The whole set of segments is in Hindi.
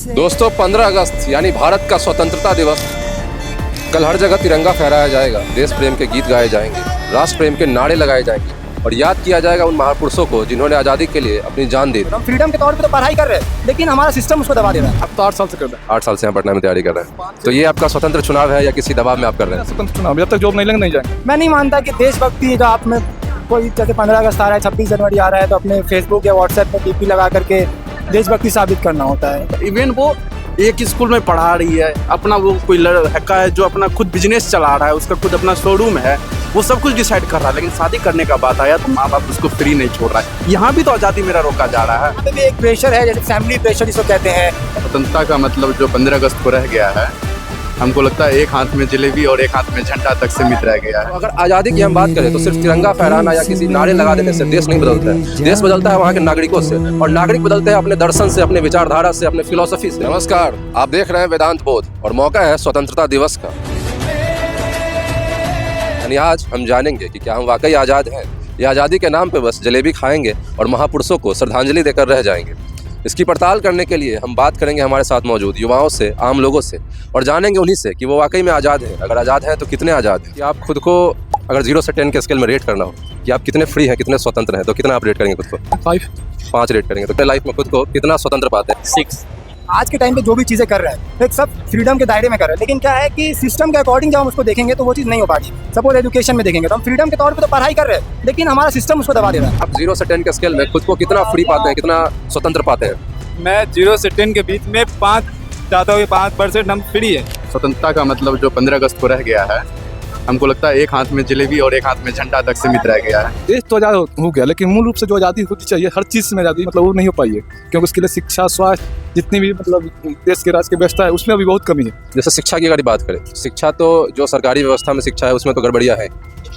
दोस्तों 15 अगस्त यानी भारत का स्वतंत्रता दिवस। कल हर जगह तिरंगा फहराया जाएगा, देश प्रेम के गीत गाए जाएंगे, राष्ट्र प्रेम के नारे लगाए जाएंगे और याद किया जाएगा उन महापुरुषों को जिन्होंने आज़ादी के लिए अपनी जान दी। हम फ्रीडम के तौर पे तो पढ़ाई कर रहे हैं, लेकिन हमारा सिस्टम उसको दबा दे रहा है। अब तो 8 साल से कर रहे हैं। 8 साल से यहाँ पटना में तैयारी कर रहे हैं। तो ये आपका स्वतंत्र चुनाव है या किसी दबाव में आप कर रहे हैं? स्वतंत्र चुनाव, जब तक जॉब नहीं लेंगे नहीं जाएंगे। मैं नहीं मानता कि देशभक्ति जो आप में कोई जैसे 15 अगस्त आ रहा है, 26 जनवरी आ रहा है, तो अपने फेसबुक या व्हाट्सएप में डीपी लगा करके देशभक्ति साबित करना होता है। इवन वो एक स्कूल में पढ़ा रही है, अपना वो कोई लड़का है जो अपना खुद बिजनेस चला रहा है, उसका खुद अपना शोरूम है, वो सब कुछ डिसाइड कर रहा है, लेकिन शादी करने का बात आया तो माँ बाप उसको फ्री नहीं छोड़ रहा है। यहाँ भी तो आज़ादी मेरा रोका जा रहा है। यहाँ पे भी एक प्रेशर है, जैसे फैमिली प्रेशर जिसको कहते हैं। स्वतंत्रता का मतलब जो 15 अगस्त को रह गया है, हमको लगता है एक हाथ में जलेबी और एक हाथ में झंडा तक सीमित रह गया है। अगर आज़ादी की हम बात करें तो सिर्फ तिरंगा फहराना या किसी नारे लगा देने से देश नहीं बदलता है। देश बदलता है वहाँ के नागरिकों से, और नागरिक बदलते हैं अपने दर्शन से, अपने विचारधारा से, अपने फिलोसफी से। नमस्कार, आप देख रहे हैं वेदांत बोध और मौका है स्वतंत्रता दिवस का। यानी आज हम जानेंगे कि क्या हम वाकई आज़ाद हैं या आज़ादी के नाम पे बस जलेबी खाएंगे और महापुरुषों को श्रद्धांजलि देकर रह जाएंगे। इसकी पड़ताल करने के लिए हम बात करेंगे हमारे साथ मौजूद युवाओं से, आम लोगों से, और जानेंगे उन्हीं से कि वो वाकई में आज़ाद हैं। अगर आज़ाद हैं तो कितने आज़ाद हैं। कि आप खुद को अगर 0 से 10 के स्केल में रेट करना हो कि आप कितने फ्री हैं, कितने स्वतंत्र हैं, तो कितना आप रेट करेंगे खुद को? 5 रेट करेंगे। तो अपने लाइफ में खुद को कितना स्वतंत्र पाते हैं? 6। आज के टाइम पे जो भी चीज़ें कर रहे हैं एक सब फ्रीडम के दायरे में कर रहे हैं, लेकिन क्या है कि सिस्टम के अकॉर्डिंग जब हम उसको देखेंगे तो वो चीज़ नहीं हो पाती। सपोज एजुकेशन में देखेंगे तो हम फ्रीडम के तौर पे तो पढ़ाई कर रहे हैं, लेकिन हमारा सिस्टम उसको दबा दे रहा है। आप 0 से 10 के स्केल में खुद को कितना फ्री पाते हैं, कितना स्वतंत्र पाते हैं? मैं 0 से 10 के बीच में 5 चाहता हूँ, 5% हम फ्री है। स्वतंत्रता का मतलब जो 15 अगस्त को रह गया है, हमको लगता है एक हाथ में जलेबी और एक हाथ में झंडा तक सीमित रह गया है। देश तो आज़ाद हो गया, लेकिन मूल रूप से जो आज़ादी होती चाहिए हर चीज़ में आज़ादी मतलब वो नहीं हो पाई है, क्योंकि उसके लिए शिक्षा, स्वास्थ्य, जितनी भी मतलब देश के राज की व्यवस्था है उसमें अभी बहुत कमी है। जैसे शिक्षा की अगर बात करें, शिक्षा तो जो सरकारी व्यवस्था में शिक्षा है उसमें तो गड़बड़ियाँ है।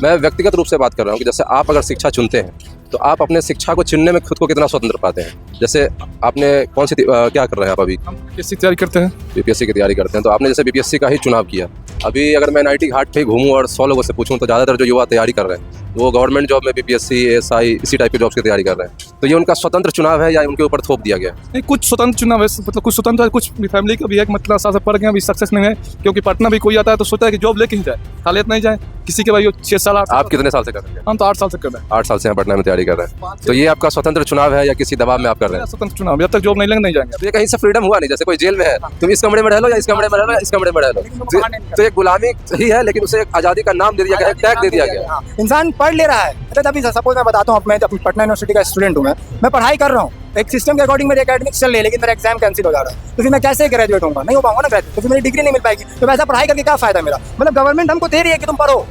मैं व्यक्तिगत रूप से बात कर रहा हूँ कि जैसे आप अगर शिक्षा चुनते हैं तो आप अपने शिक्षा को चुनने में खुद को कितना स्वतंत्र पाते हैं। जैसे आपने कौन सी क्या कर रहे हैं आप अभी? हम बीपीएससी तैयारी करते हैं। बीपीएससी की तैयारी करते हैं, तो आपने जैसे बीपीएससी का ही चुनाव किया। अभी अगर मैं NIT घाट पे घूमूं और 100 लोगों से पूछूं तो ज़्यादातर जो युवा तैयारी कर रहे हैं वो गवर्नमेंट जॉब में बीपीएससी, ASI इसी टाइप के जॉब्स की तैयारी कर रहे हैं। तो ये उनका स्वतंत्र चुनाव है या उनके ऊपर थोप दिया गया? नहीं, कुछ स्वतंत्र चुनाव है, मतलब कुछ स्वतंत्र है, कुछ फैमिली का भी है, मतलब साथ पढ़ गए अभी सक्सेस नहीं है, क्योंकि पटना भी कोई आता है तो सोचता है कि जॉब लेके ही जाए, हालत नहीं जाए। किसी के भाई 6 साल 8 साल। आप कितने साल से कर रहे हैं? हम तो 8 साल से कर रहे हैं। 8 साल से यहाँ पटना में तैयारी कर रहे हैं। तो ये आपका स्वतंत्र चुनाव है या किसी दबाव में आप कर रहे हैं? स्वतंत्र चुनाव, जब तक जॉब नहीं लेंगे नहीं जाएंगे। तो ये कहीं से फ्रीडम हुआ नहीं। जैसे कोई जेल में है, तुम इस कमरे में रह लो या इस कमरे में रह लो या इस कमरे में रह लो, तो एक गुलामी ही है, लेकिन उसे एक आज़ादी का नाम दे दिया गया, एक टैग दे दिया गया। इंसान पढ़ ले रहा है। अच्छा, अभी सपोज मैं बताता हूँ, मैं पटना यूनिवर्सिटी का स्टूडेंट हूँ, मैं पढ़ाई कर रहा हूँ, एक सिस्टम के अकॉर्डिंग मेरे एकेडमिक्स चल रहे हैं, लेकिन मेरा एग्जाम कैंसिल हो जा रहा है, तो फिर मैं कैसे ग्रेजुएट होऊंगा? नहीं हो पाऊंगा ना ग्रेजुएट, तो फिर मेरी डिग्री नहीं मिल पाएगी। तो वैसा पढ़ाई करके क्या फायदा मेरा? मतलब गवर्नमेंट हमको दे रही है कि तुम पढ़ो,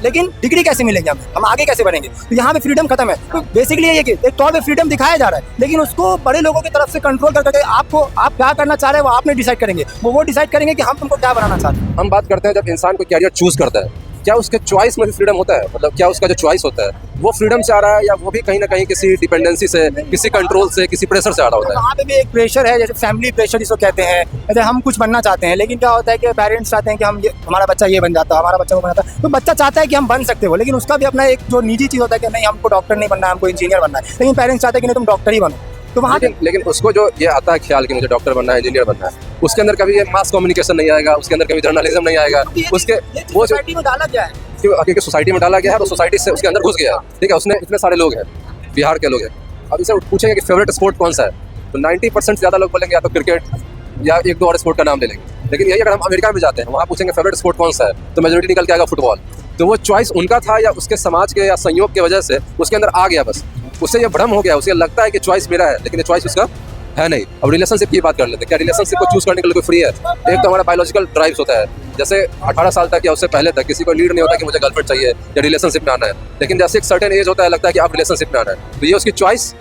लेकिन डिग्री कैसे मिलेगी हमें? हम आगे कैसे बढ़ेंगे? तो यहाँ पे फ्रीडम खत्म है। तो बेसिकली ये कि एक तौर पे फ्रीडम दिखाया जा रहा है, लेकिन उसको बड़े लोगों की तरफ से कंट्रोल करके आपको आप क्या करना चाह रहे हैं वो आपने डिसाइड करेंगे। वो डिसाइड करेंगे कि हम तुमको क्या बनाना चाहते हैं। हम बात करते हैं जब इंसान को कैरियर चूज करता है, क्या उसके चॉइस में भी फ्रीडम होता है? मतलब क्या उसका जो चॉइस होता है वो फ्रीडम से आ रहा है या वो भी कहीं ना कहीं किसी डिपेंडेंसी से, किसी कंट्रोल से, किसी प्रेशर से आ रहा होता है? वहाँ पे भी एक प्रेशर है, जैसे फैमिली प्रेशर जिसको कहते हैं। जैसे हम कुछ बनना चाहते हैं, लेकिन क्या होता है कि पेरेंट्स चाहते हैं कि हम हमारा बच्चा ये बन जाता है, हमारा बच्चा वो बनाता है, तो बच्चा चाहता है कि हम बन सकते हो, लेकिन उसका भी अपना एक जो निजी चीज़ होता है कि नहीं हमको डॉक्टर नहीं बनना है, हमको इंजीनियर बनना है, लेकिन पेरेंट्स चाहते हैं कि नहीं तुम डॉक्टर ही बनो। तो वहाँ लेकिन उसको जो ये आता है ख्याल कि मुझे डॉक्टर बनना है, इंजीनियर बनना है, उसके अंदर कभी ये मास कम्युनिकेशन नहीं आएगा, उसके अंदर कभी जर्नलिज्म नहीं आएगा, उसके वो जो सोसाइटी में डाला गया है, क्योंकि सोसाइटी में डाला गया है तो सोसाइटी से उसके अंदर घुस गया है। ठीक है, उसने इतने सारे लोग हैं, बिहार के लोग हैं, अब इसे पूछेंगे कि फेवरेट स्पोर्ट कौन सा है, तो 90% से ज़्यादा लोग बोलेंगे या तो क्रिकेट या 1-2 और स्पोर्ट का नाम ले लेंगे। लेकिन यही अगर हम अमेरिका में जाते हैं, वहाँ पूछेंगे फेवरेट स्पोर्ट कौन सा है, तो मेजोरिटी निकल के आएगा फुटबॉल। तो वो चॉइस उनका था या उसके समाज के या संयोग की वजह से उसके अंदर आ गया, बस उससे ये भ्रम हो गया, उसे लगता है कि चॉइस मेरा है, लेकिन ये चॉइस उसका है नहीं। अब रिलेशनशिप की बात कर लेते हैं, क्या रिलेशनशिप को चूज करने के लिए कोई फ्री है? एक तो हमारा बायोलॉजिकल ड्राइव्स होता है, जैसे 18 साल तक या उससे पहले तक किसी को नीड नहीं होता कि मुझे गर्लफ्रेंड चाहिए या रिलेशनशिप में आना है, लेकिन जैसे एक सर्टेन एज होता है लगता है कि आप रिलेशनशिप में आना है, तो ये उसकी चॉइस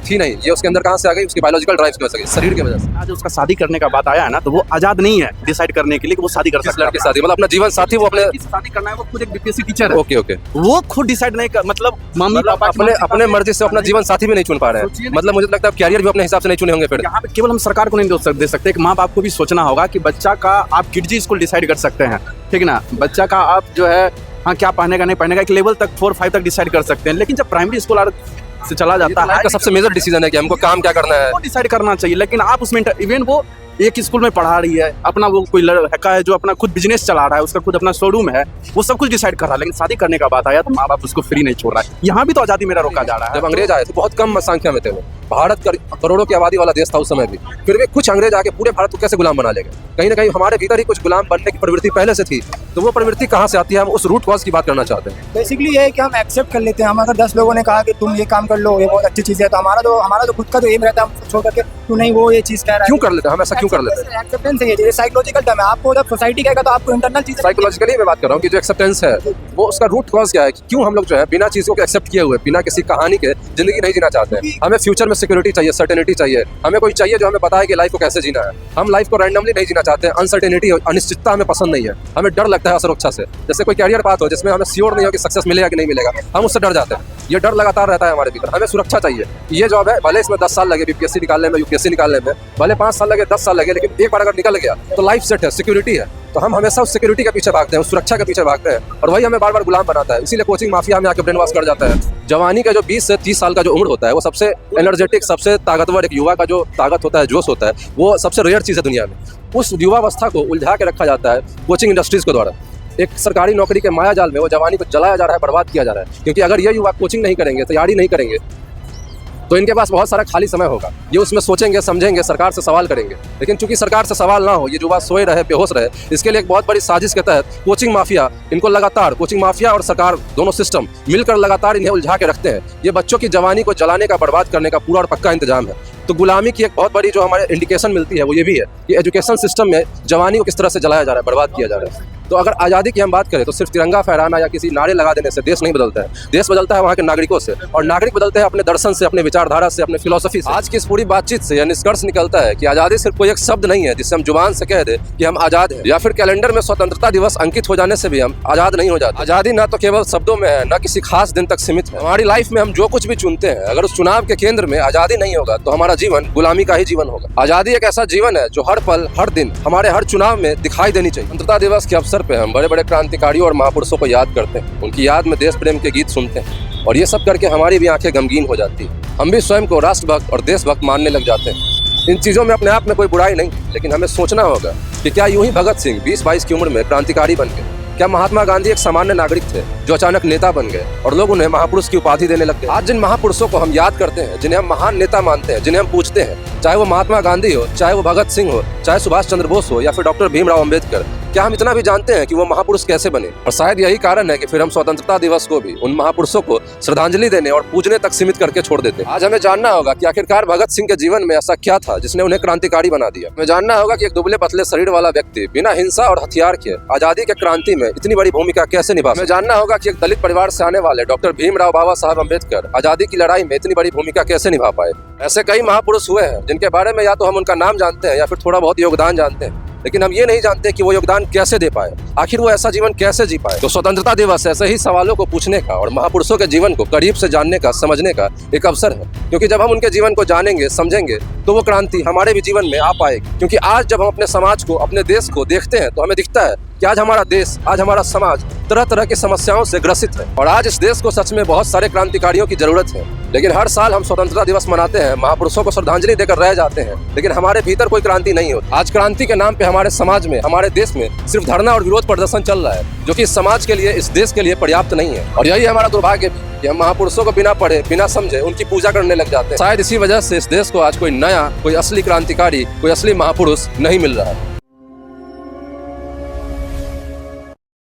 थी नहीं, ये उसके अंदर कहाँ से आ गई? उसकी बायोलॉजिकल ड्राइव्स की वजह से, शरीर की वजह से। आज उसका शादी करने का बात आया है ना, तो वो आजाद नहीं है डिसाइड करने के लिए कि वो शादी कर सकता है। लड़के शादी मतलब अपना जीवन साथी वो अपने शादी करना है, वो खुद एक बीपीएससी टीचर है। ओके वो खुद डिसाइड नहीं कर, मतलब मम्मी पापा अपने मर्जी से अपना जीवन साथी भी नहीं चुन पा रहे हैं। मतलब मुझे लगता है कैरियर भी अपने हिसाब से नहीं चुने होंगे। फिर यहाँ पे केवल हम सरकार को नहीं दे सकते, माँ बाप को भी सोचना होगा कि बच्चा का आप किडजी स्कूल डिसाइड कर सकते हैं, ठीक ना? बच्चा का आप जो है हाँ क्या पहने का नहीं पहने का एक लेवल तक 4-5 तक डिसाइड कर सकते हैं, लेकिन जब प्राइमरी स्कूल से चला जाता है का सबसे मेजर डिसीजन है कि हमको काम क्या करना है, वो डिसाइड करना चाहिए। लेकिन आप उसमें इवन वो एक स्कूल में पढ़ा रही है, अपना वो कोई लड़का है जो अपना खुद बिजनेस चला रहा है, उसका खुद अपना शोरूम है, वो सब कुछ डिसाइड कर रहा है, लेकिन शादी करने का बात आया तो माँ बाप उसको फ्री नहीं छोड़ रहा है। यहाँ भी तो आज़ादी मेरा रोका जा रहा है। जब अंग्रेज आए तो बहुत कम संख्या में थे वो। भारत करोड़ों की आबादी वाला देश था उस समय भी, फिर भी कुछ अंग्रेज आके पूरे भारत को कैसे गुलाम बना लेंगे? कहीं ना कहीं हमारे भीतर ही कुछ गुलाम बनने की प्रवृत्ति पहले से थी, तो वो प्रवृत्ति कहाँ से आती है? हम उस रूट कॉज की बात करना चाहते हैं। बेसिकली ये है कि हम एक्सेप्ट कर लेते हैं। हम अगर 10 लोगों ने कहा कि तुम ये काम कर लो, ये बहुत अच्छी चीज़ है, तो हमारा तो खुद का तो एम रहता है, हम छोड़ करके तू नहीं वो ये चीज़ कह रहा है। क्यों कर लेते हैं हम ऐसा? क्यों कर लेते हैं? एक्सेप्टेंस है ये साइकोलॉजिकल टर्म है। आपको जब सोसाइटी कहेगा तो आपको इंटरनल चीज़ साइकोलॉजिकली मैं बात कर रहा हूँ कि जो एक्सेप्टेंस है वो उसका रूट कॉज क्या है कि क्यों हम लोग जो है बिना चीज़ों को एक्सेप्ट किए हुए, बिना किसी कहानी के जिंदगी नहीं जीना चाहते हैं। हमें फ्यूचर में सिक्योरिटी चाहिए, सर्टेनिटी चाहिए, हमें कोई चाहिए जो हमें बताए कि लाइफ को कैसे जीना है। हम लाइफ को रैंडमली नहीं जीना चाहते हैं। अनसर्टेनिटी, अनिश्चितता हमें पसंद नहीं है। हमें डर लगता है असुरक्षा से। जैसे कोई कैरियर पाथ हो जिसमें हमें श्योर नहीं हो कि सक्सेस मिलेगा कि नहीं मिलेगा, हम उससे डर जाते हैं। ये डर लगातार रहता है हमारे भीतर। हमें सुरक्षा चाहिए। ये जॉब है, भले इसमें 10 साल लगे बीपीएससी निकालने में, यूपीएससी निकालने में, भले 5 साल लगे, 10 साल लगे, लेकिन एक बार अगर निकल गया तो लाइफ सेट है, सिक्योरिटी है। तो हम हमेशा उस सिक्योरिटी के पीछे भागते हैं, उस सुरक्षा के पीछे भागते हैं, और वही हमें बार बार गुलाम बनाता है। इसीलिए कोचिंग माफिया में आके ब्रेन वॉश कर जाता है। जवानी का जो 20 से 30 साल का जो उम्र होता है वो सबसे एनर्जेटिक, सबसे ताकतवर, एक युवा का जो ताकत होता है, जोश होता है, वो सबसे रेयर चीज़ है दुनिया में। उस युवावस्था को उलझा के रखा जाता है कोचिंग इंडस्ट्रीज के द्वारा। एक सरकारी नौकरी के माया जाल में वो जवानी को जलाया जा रहा है, बर्बाद किया जा रहा है। क्योंकि अगर ये युवा कोचिंग नहीं करेंगे, तैयारी नहीं करेंगे, तो इनके पास बहुत सारा खाली समय होगा। ये उसमें सोचेंगे, समझेंगे, सरकार से सवाल करेंगे। लेकिन चूंकि सरकार से सवाल ना हो, ये युवा सोए रहे, बेहोश रहे, इसके लिए एक बहुत बड़ी साजिश के तहत कोचिंग माफिया इनको लगातार, कोचिंग माफिया और सरकार दोनों सिस्टम मिलकर लगातार इन्हें उलझा के रखते हैं। ये बच्चों की जवानी को जलाने का, बर्बाद करने का पूरा और पक्का इंतजाम है। तो गुलामी की एक बहुत बड़ी जो हमारे इंडिकेशन मिलती है वो ये भी है कि एजुकेशन सिस्टम में जवानी को किस तरह से जलाया जा रहा है, बर्बाद किया जा रहा है। तो अगर आज़ादी की हम बात करें तो सिर्फ तिरंगा फहराना या किसी नारे लगा देने से देश नहीं बदलता है। देश बदलता है वहाँ के नागरिकों से, और नागरिक बदलते हैं अपने दर्शन से, अपने विचारधारा से, अपने फिलोसफी से। आज की इस पूरी बातचीत से यह निष्कर्ष निकलता है कि आज़ादी सिर्फ कोई एक शब्द नहीं है जिससे हम जुबान से कह दे कि हम आज़ाद हैं, या फिर कैलेंडर में स्वतंत्रता दिवस अंकित हो जाने से भी हम आज़ाद नहीं हो जाते। आज़ादी ना तो केवल शब्दों में है, ना किसी खास दिन तक सीमित है। हमारी लाइफ में हम जो कुछ भी चुनते हैं, अगर उस चुनाव के केंद्र में आज़ादी नहीं होगा तो हमारा जीवन गुलामी का ही जीवन होगा। आज़ादी एक ऐसा जीवन है जो हर पल, हर दिन, हमारे हर चुनाव में दिखाई देनी चाहिए। स्वतंत्रता दिवस के अवसर पर हम बड़े बड़े क्रांतिकारियों और महापुरुषों को याद करते हैं, उनकी याद में देश प्रेम के गीत सुनते हैं, और ये सब करके हमारी भी आंखें गमगीन हो जाती हैं। हम भी स्वयं को राष्ट्रभक्त और देशभक्त मानने लग जाते हैं। इन चीज़ों में अपने आप में कोई बुराई नहीं, लेकिन हमें सोचना होगा कि क्या यूं ही भगत सिंह 20-22 की उम्र में क्रांतिकारी बन गए? क्या महात्मा गांधी एक सामान्य नागरिक थे जो अचानक नेता बन गए और लोग उन्हें महापुरुष की उपाधि देने लग गए? आज जिन महापुरुषों को हम याद करते हैं, जिन्हें हम महान नेता मानते हैं, जिन्हें हम पूछते हैं, चाहे वो महात्मा गांधी हो, चाहे वो भगत सिंह हो, चाहे सुभाष चंद्र बोस हो, या फिर डॉक्टर भीमराव अम्बेडकर, क्या हम इतना भी जानते हैं कि वो महापुरुष कैसे बने? और शायद यही कारण है कि फिर हम स्वतंत्रता दिवस को भी उन महापुरुषों को श्रद्धांजलि देने और पूजने तक सीमित करके छोड़ देते हैं। आज हमें जानना होगा कि आखिरकार भगत सिंह के जीवन में ऐसा क्या था जिसने उन्हें क्रांतिकारी बना दिया। हमें जानना होगा कि एक दुबले पतले शरीर वाला व्यक्ति बिना हिंसा और हथियार के आजादी के क्रांति में इतनी बड़ी भूमिका कैसे निभा। हमें जानना होगा कि एक दलित परिवार से आने वाले डॉक्टर भीमराव बाबा साहब अम्बेडकर आजादी की लड़ाई में इतनी बड़ी भूमिका कैसे निभा पाए। ऐसे कई महापुरुष हुए हैं जिनके बारे में या तो हम उनका नाम जानते हैं या फिर थोड़ा बहुत योगदान जानते हैं, लेकिन हम ये नहीं जानते कि वो योगदान कैसे दे पाए, आखिर वो ऐसा जीवन कैसे जी पाए। तो स्वतंत्रता दिवस ऐसे ही सवालों को पूछने का और महापुरुषों के जीवन को करीब से जानने का, समझने का एक अवसर है। क्योंकि जब हम उनके जीवन को जानेंगे, समझेंगे, तो वो क्रांति हमारे भी जीवन में आ पाएगी। क्योंकि आज जब हम अपने समाज को, अपने देश को देखते हैं तो हमें दिखता है कि आज हमारा देश, आज हमारा समाज तरह तरह की समस्याओं से ग्रसित है, और आज इस देश को सच में बहुत सारे क्रांतिकारियों की जरूरत है। लेकिन हर साल हम स्वतंत्रता दिवस मनाते हैं, महापुरुषों को श्रद्धांजलि देकर रह जाते हैं, लेकिन हमारे भीतर कोई क्रांति नहीं होती। आज क्रांति के नाम पे हमारे समाज में, हमारे देश में सिर्फ धरना और विरोध प्रदर्शन चल रहा है, जो कि इस समाज के लिए, इस देश के लिए पर्याप्त नहीं है। और यही हमारा दुर्भाग्य भी कि हम महापुरुषों को बिना पढ़े, बिना समझे उनकी पूजा करने लग जाते हैं। शायद इसी वजह से इस देश को आज कोई नया, कोई असली क्रांतिकारी, कोई असली महापुरुष नहीं मिल रहा है।